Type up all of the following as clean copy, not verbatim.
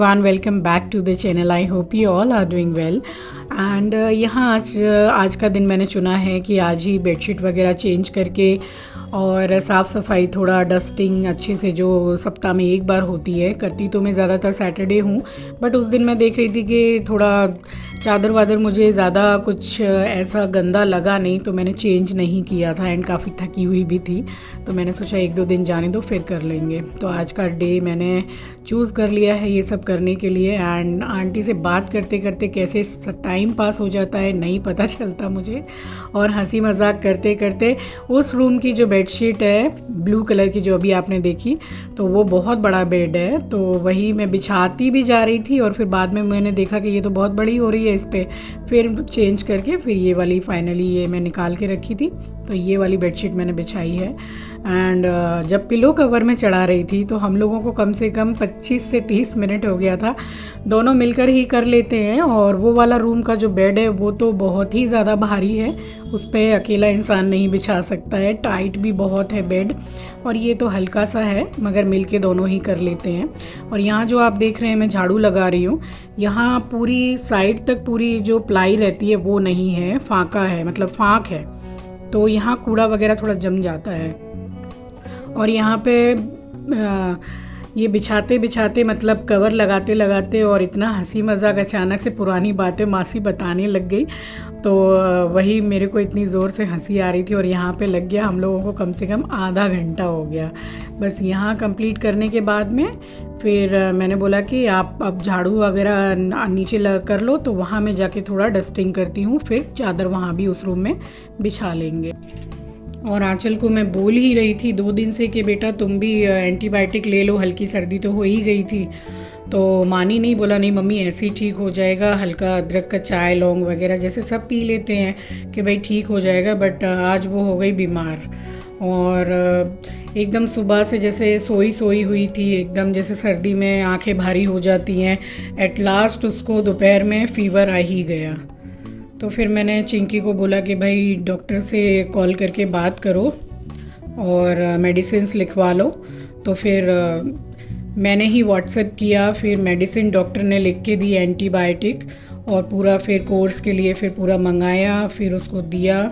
Everyone, welcome back to the channel. I hope you all are doing well. And यहाँ आज का दिन मैंने चुना है कि आज ही बेडशीट वगैरह चेंज करके और साफ़ सफाई, थोड़ा डस्टिंग अच्छे से जो सप्ताह में एक बार होती है, करती तो मैं ज़्यादातर सैटरडे हूँ, बट उस दिन मैं देख रही थी कि थोड़ा चादर वादर मुझे ज़्यादा कुछ ऐसा गंदा लगा नहीं, तो मैंने चेंज नहीं किया था। एंड काफ़ी थकी हुई भी थी, तो मैंने सोचा एक दो दिन जाने दो फिर कर लेंगे। तो आज का डे मैंने चूज़ कर लिया है ये सब करने के लिए। एंड आंटी से बात करते करते कैसे टाइम पास हो जाता है नहीं पता चलता मुझे, और हंसी मजाक करते करते उस रूम की जो बेडशीट है ब्लू कलर की जो अभी आपने देखी, तो वो बहुत बड़ा बेड है, तो वही मैं बिछाती भी जा रही थी और फिर बाद में मैंने देखा कि ये तो बहुत बड़ी हो रही है, इस पर फिर चेंज करके फिर ये वाली फाइनली ये मैं निकाल के रखी थी, तो ये वाली बेडशीट मैंने बिछाई है। एंड जब पिलो कवर में चढ़ा रही थी तो हम लोगों को कम से कम 25 से 30 मिनट हो गया था, दोनों मिलकर ही कर लेते हैं। और वो वाला रूम का जो बेड है वो तो बहुत ही ज़्यादा भारी है, उस पर अकेला इंसान नहीं बिछा सकता है, टाइट भी बहुत है बेड, और ये तो हल्का सा है, मगर मिलके दोनों ही कर लेते हैं। और यहाँ जो आप देख रहे हैं मैं झाड़ू लगा रही हूँ, यहाँ पूरी साइड तक पूरी जो प्लाई रहती है वो नहीं है, फाँका है, मतलब फाँक है, तो यहाँ कूड़ा वगैरह थोड़ा जम जाता है। और यहाँ पे ये बिछाते बिछाते मतलब कवर लगाते लगाते और इतना हंसी मजाक, अचानक से पुरानी बातें मासी बताने लग गई, तो वही मेरे को इतनी ज़ोर से हंसी आ रही थी। और यहाँ पे लग गया हम लोगों को कम से कम आधा घंटा हो गया बस यहाँ कंप्लीट करने के बाद में। फिर मैंने बोला कि आप अब झाड़ू वगैरह नीचे कर लो, तो वहाँ मैं जाके थोड़ा डस्टिंग करती हूँ, फिर चादर वहाँ भी उस रूम में बिछा लेंगे। और आंचल को मैं बोल ही रही थी 2 दिन से कि बेटा तुम भी एंटीबायोटिक ले लो, हल्की सर्दी तो हो ही गई थी, तो मानी नहीं, बोला नहीं मम्मी ऐसे ही ठीक हो जाएगा, हल्का अदरक का चाय लौंग वगैरह जैसे सब पी लेते हैं कि भाई ठीक हो जाएगा। बट आज वो हो गई बीमार, और एकदम सुबह से जैसे सोई सोई हुई थी, एकदम जैसे सर्दी में आंखें भारी हो जाती हैं। एट लास्ट उसको दोपहर में फ़ीवर आ ही गया, तो फिर मैंने चिंकी को बोला कि भाई डॉक्टर से कॉल करके बात करो और मेडिसिन्स लिखवा लो। तो फिर मैंने ही व्हाट्सएप किया, फिर मेडिसिन डॉक्टर ने लिख के दी एंटीबायोटिक, और पूरा फिर कोर्स के लिए फिर पूरा मंगाया, फिर उसको दिया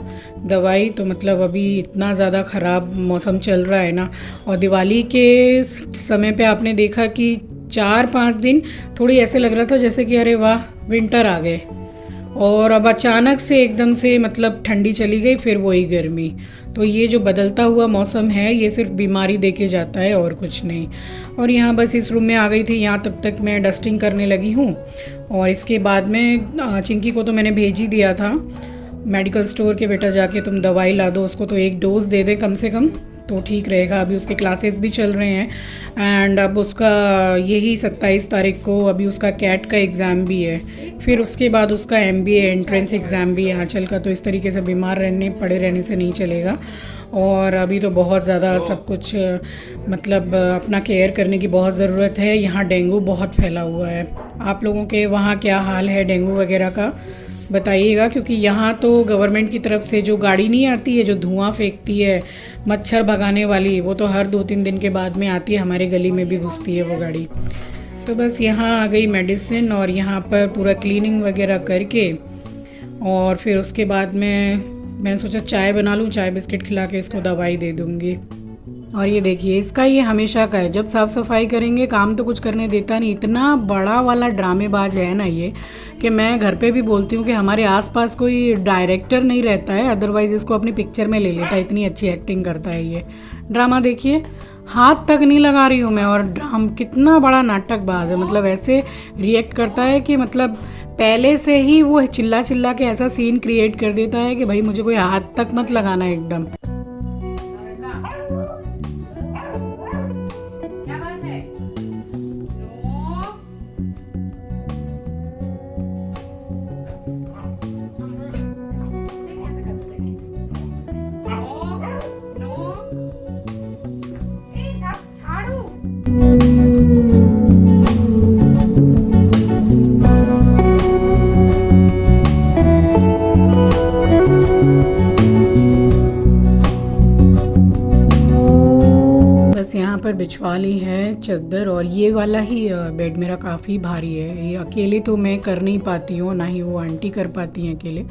दवाई। तो मतलब अभी इतना ज़्यादा ख़राब मौसम चल रहा है ना, और दिवाली के समय पे आपने देखा कि 4-5 दिन थोड़ी ऐसे लग रहा था जैसे कि अरे वाह विंटर आ गए, और अब अचानक से एकदम से मतलब ठंडी चली गई, फिर वही गर्मी। तो ये जो बदलता हुआ मौसम है ये सिर्फ बीमारी दे के जाता है और कुछ नहीं। और यहाँ बस इस रूम में आ गई थी, यहाँ तब तक मैं डस्टिंग करने लगी हूँ। और इसके बाद में चिंकी को तो मैंने भेज ही दिया था मेडिकल स्टोर के, बेटा जाके तुम दवाई ला दो उसको, तो एक डोज दे दे कम से कम तो ठीक रहेगा। अभी उसके क्लासेस भी चल रहे हैं, एंड अब उसका यही 27 तारीख को अभी उसका कैट का एग्ज़ाम भी है, फिर उसके बाद उसका MBA एंट्रेंस एग्ज़ाम भी है आंचल का। तो इस तरीके से बीमार पड़े रहने से नहीं चलेगा, और अभी तो बहुत ज़्यादा सब कुछ मतलब अपना केयर करने की बहुत ज़रूरत है। यहाँ डेंगू बहुत फैला हुआ है, आप लोगों के वहाँ क्या हाल है डेंगू वगैरह का बताइएगा, क्योंकि यहाँ तो गवर्नमेंट की तरफ से जो गाड़ी नहीं आती है जो धुआं फेंकती है मच्छर भगाने वाली, वो तो हर 2-3 दिन के बाद में आती है, हमारे गली में भी घुसती है वो गाड़ी। तो बस यहाँ आ गई मेडिसिन, और यहाँ पर पूरा क्लीनिंग वगैरह करके, और फिर उसके बाद में मैंने सोचा चाय बना लूँ, चाय बिस्किट खिला के इसको दवाई दे दूँगी। और ये देखिए इसका ये हमेशा का है, जब साफ़ सफाई करेंगे काम तो कुछ करने देता नहीं, इतना बड़ा वाला ड्रामेबाज है ना ये, कि मैं घर पे भी बोलती हूँ कि हमारे आसपास कोई डायरेक्टर नहीं रहता है, अदरवाइज़ इसको अपनी पिक्चर में ले लेता है, इतनी अच्छी एक्टिंग करता है ये। ड्रामा देखिए, हाथ तक नहीं लगा रही हूँ मैं, और हम कितना बड़ा नाटकबाज है, मतलब ऐसे रिएक्ट करता है कि मतलब पहले से ही वो चिल्ला चिल्ला के ऐसा सीन क्रिएट कर देता है कि भाई मुझे कोई हाथ तक मत लगाना एकदम। बिछवा ली है चादर, और ये वाला ही बेड मेरा काफ़ी भारी है। ये अकेले तो मैं कर नहीं पाती हूँ, ना ही वो आंटी कर पाती हैं अकेले।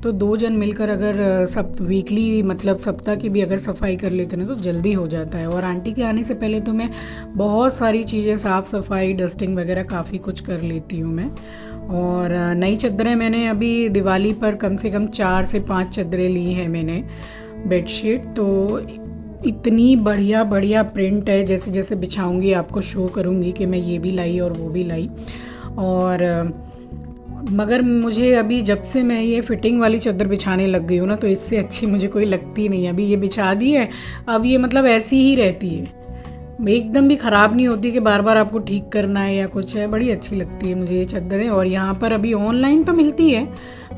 तो 2 जन मिलकर अगर सब वीकली मतलब सप्ताह की भी अगर सफाई कर लेते ना तो जल्दी हो जाता है। और आंटी के आने से पहले तो मैं बहुत सारी चीज़ें साफ़ सफाई डस्टिंग वगैरह काफ़ी कुछ कर लेती हूँ मैं। और नई चादरें मैंने अभी दिवाली पर कम से कम 4 से 5 चादरें ली हैं मैंने बेडशीट। तो इतनी बढ़िया बढ़िया प्रिंट है, जैसे जैसे बिछाऊंगी आपको शो करूंगी कि मैं ये भी लाई और वो भी लाई। और मगर मुझे अभी जब से मैं ये फिटिंग वाली चादर बिछाने लग गई हूँ ना, तो इससे अच्छी मुझे कोई लगती नहीं है। अभी ये बिछा दी है, अब ये मतलब ऐसी ही रहती है, एकदम भी ख़राब नहीं होती कि बार बार आपको ठीक करना है या कुछ है। बड़ी अच्छी लगती है मुझे ये चादरें। और यहाँ पर अभी ऑनलाइन तो मिलती है,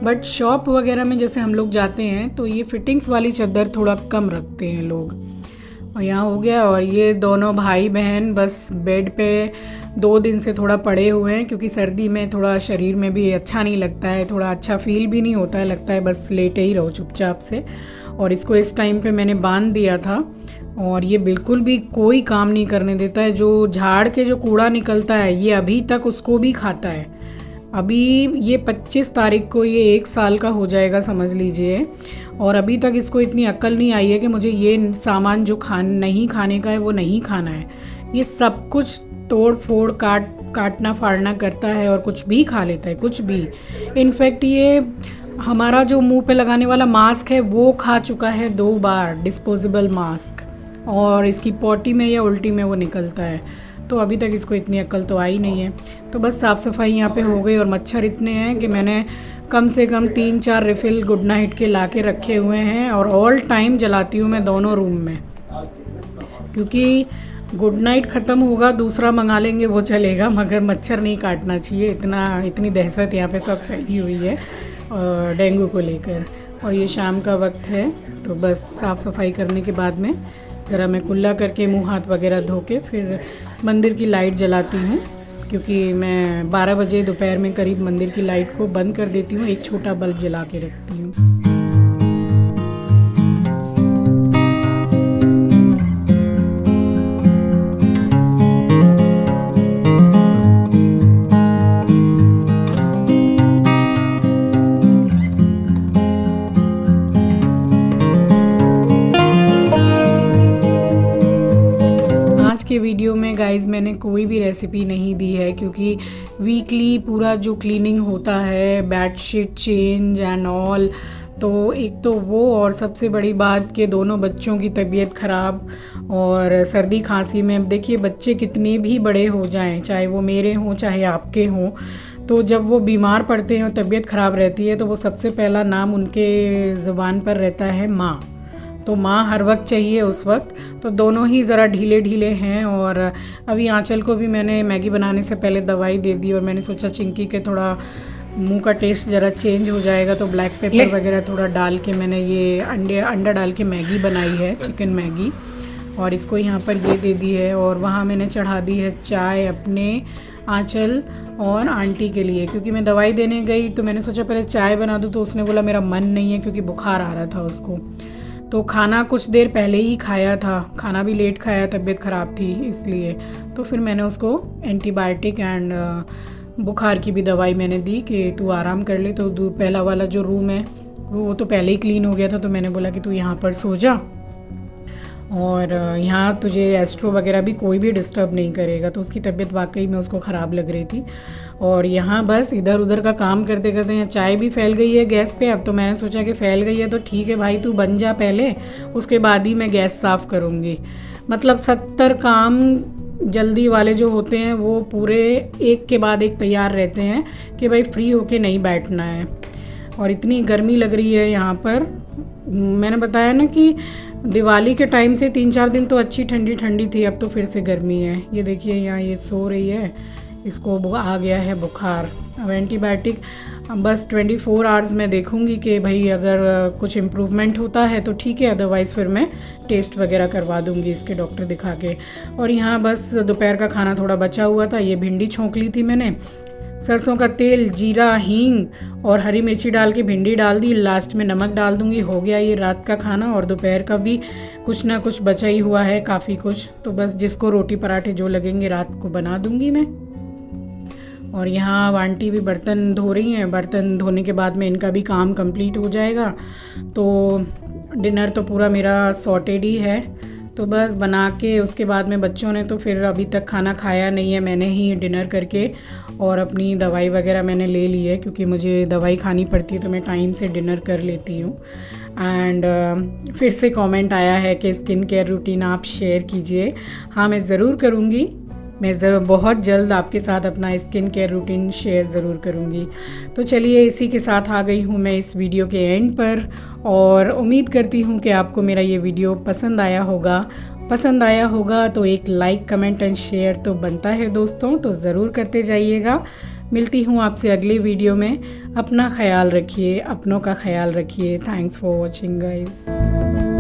बट शॉप वगैरह में जैसे हम लोग जाते हैं तो ये फिटिंग्स वाली चादर थोड़ा कम रखते हैं लोग। और यहाँ हो गया। और ये दोनों भाई बहन बस बेड पे 2 दिन से थोड़ा पड़े हुए हैं, क्योंकि सर्दी में थोड़ा शरीर में भी अच्छा नहीं लगता है, थोड़ा अच्छा फील भी नहीं होता है, लगता है बस लेटे ही रहो चुपचाप से। और इसको इस टाइम पे मैंने बांध दिया था, और ये बिल्कुल भी कोई काम नहीं करने देता है। जो झाड़ के जो कूड़ा निकलता है ये अभी तक उसको भी खाता है। अभी ये 25 तारीख को ये 1 साल का हो जाएगा समझ लीजिए, और अभी तक इसको इतनी अक्ल नहीं आई है कि मुझे ये सामान जो नहीं खाने का है वो नहीं खाना है। ये सब कुछ तोड़ फोड़ काटना फाड़ना करता है और कुछ भी खा लेता है, कुछ भी। इनफैक्ट ये हमारा जो मुंह पे लगाने वाला मास्क है वो खा चुका है 2 बार, डिस्पोजेबल मास्क। और इसकी पॉटी में या उल्टी में वो निकलता है। तो अभी तक इसको इतनी अक्ल तो आई नहीं है। तो बस साफ़ सफाई यहाँ पे हो गई। और मच्छर इतने हैं कि मैंने कम से कम 3-4 रिफ़िल गुड नाइट के ला के रखे हुए हैं, और ऑल टाइम जलाती हूँ मैं दोनों रूम में, क्योंकि गुड नाइट ख़त्म होगा दूसरा मंगा लेंगे वो चलेगा, मगर मच्छर नहीं काटना चाहिए। इतनी दहशत यहाँ पे सब फैली हुई है डेंगू को लेकर। और ये शाम का वक्त है, तो बस साफ़ सफाई करने के बाद में ज़रा मैं कुल्ला करके मुंह हाथ वगैरह धो के फिर मंदिर की लाइट जलाती हूँ, क्योंकि मैं 12 बजे दोपहर में करीब मंदिर की लाइट को बंद कर देती हूँ, एक छोटा बल्ब जला के रखती हूँ। के वीडियो में गाइस मैंने कोई भी रेसिपी नहीं दी है, क्योंकि वीकली पूरा जो क्लीनिंग होता है, बेडशीट चेंज एंड ऑल, तो एक तो वो, और सबसे बड़ी बात कि दोनों बच्चों की तबीयत ख़राब और सर्दी खांसी में। अब देखिए बच्चे कितने भी बड़े हो जाएं, चाहे वो मेरे हों चाहे आपके हों, तो जब वो बीमार पड़ते हैं और तबीयत ख़राब रहती है तो वो सबसे पहला नाम उनके ज़ुबान पर रहता है माँ। तो माँ हर वक्त चाहिए उस वक्त। तो दोनों ही ज़रा ढीले ढीले हैं। और अभी आंचल को भी मैंने मैगी बनाने से पहले दवाई दे दी, और मैंने सोचा चिंकी के थोड़ा मुंह का टेस्ट ज़रा चेंज हो जाएगा, तो ब्लैक पेपर वगैरह थोड़ा डाल के मैंने ये अंडा डाल के मैगी बनाई है, चिकन मैगी। और इसको यहाँ पर ये दे दी है। और वहाँ मैंने चढ़ा दी है चाय अपने आंचल और आंटी के लिए, क्योंकि मैं दवाई देने गई तो मैंने सोचा पहले चाय बना दूँ, तो उसने बोला मेरा मन नहीं है, क्योंकि बुखार आ रहा था उसको। तो खाना कुछ देर पहले ही खाया था, खाना भी लेट खाया, तबीयत ख़राब थी इसलिए। तो फिर मैंने उसको एंटीबायोटिक एंड बुखार की भी दवाई मैंने दी कि तू आराम कर ले। तो पहला वाला जो रूम है वो तो पहले ही क्लीन हो गया था, तो मैंने बोला कि तू यहाँ पर सो जा, और यहाँ तुझे एस्ट्रो वगैरह भी कोई भी डिस्टर्ब नहीं करेगा। तो उसकी तबीयत वाकई में उसको ख़राब लग रही थी। और यहाँ बस इधर उधर का काम करते करते यहाँ चाय भी फैल गई है गैस पे। अब तो मैंने सोचा कि फैल गई है तो ठीक है भाई, तू बन जा पहले, उसके बाद ही मैं गैस साफ़ करूँगी। मतलब 70 काम जल्दी वाले जो होते हैं वो पूरे एक के बाद एक तैयार रहते हैं कि भाई फ्री होके नहीं बैठना है। और इतनी गर्मी लग रही है यहाँ पर। मैंने बताया ना कि दिवाली के टाइम से 3-4 दिन तो अच्छी ठंडी ठंडी थी, अब तो फिर से गर्मी है। ये देखिए यहाँ ये सो रही है, इसको आ गया है बुखार। अब एंटीबायोटिक बस 24 आवर्स में देखूंगी कि भाई अगर कुछ इम्प्रूवमेंट होता है तो ठीक है, अदरवाइज़ फिर मैं टेस्ट वगैरह करवा दूंगी इसके डॉक्टर दिखा के। और यहाँ बस दोपहर का खाना थोड़ा बचा हुआ था, ये भिंडी छोंक ली थी मैंने, सरसों का तेल, जीरा, हींग और हरी मिर्ची डाल के भिंडी डाल दी, लास्ट में नमक डाल दूँगी। हो गया ये रात का खाना। और दोपहर का भी कुछ ना कुछ बचा ही हुआ है, काफ़ी कुछ। तो बस जिसको रोटी पराठे जो लगेंगे रात को बना दूँगी मैं। और यहाँ आंटी भी बर्तन धो रही हैं। बर्तन धोने के बाद में इनका भी काम कंप्लीट हो जाएगा। तो डिनर तो पूरा मेरा सॉर्टेड ही है। तो बस बना के उसके बाद में बच्चों ने तो फिर अभी तक खाना खाया नहीं है। मैंने ही डिनर करके और अपनी दवाई वगैरह मैंने ले ली है, क्योंकि मुझे दवाई खानी पड़ती है तो मैं टाइम से डिनर कर लेती हूँ। एंड फिर से कमेंट आया है कि स्किन केयर रूटीन आप शेयर कीजिए। हाँ, मैं ज़रूर करूँगी। मैं बहुत जल्द आपके साथ अपना स्किन केयर रूटीन शेयर ज़रूर करूँगी। तो चलिए, इसी के साथ आ गई हूँ मैं इस वीडियो के एंड पर। और उम्मीद करती हूँ कि आपको मेरा ये वीडियो पसंद आया होगा। तो एक लाइक, कमेंट एंड शेयर तो बनता है दोस्तों, तो ज़रूर करते जाइएगा। मिलती हूँ आपसे अगली वीडियो में। अपना ख्याल रखिए, अपनों का ख्याल रखिए। Thanks for watching guys.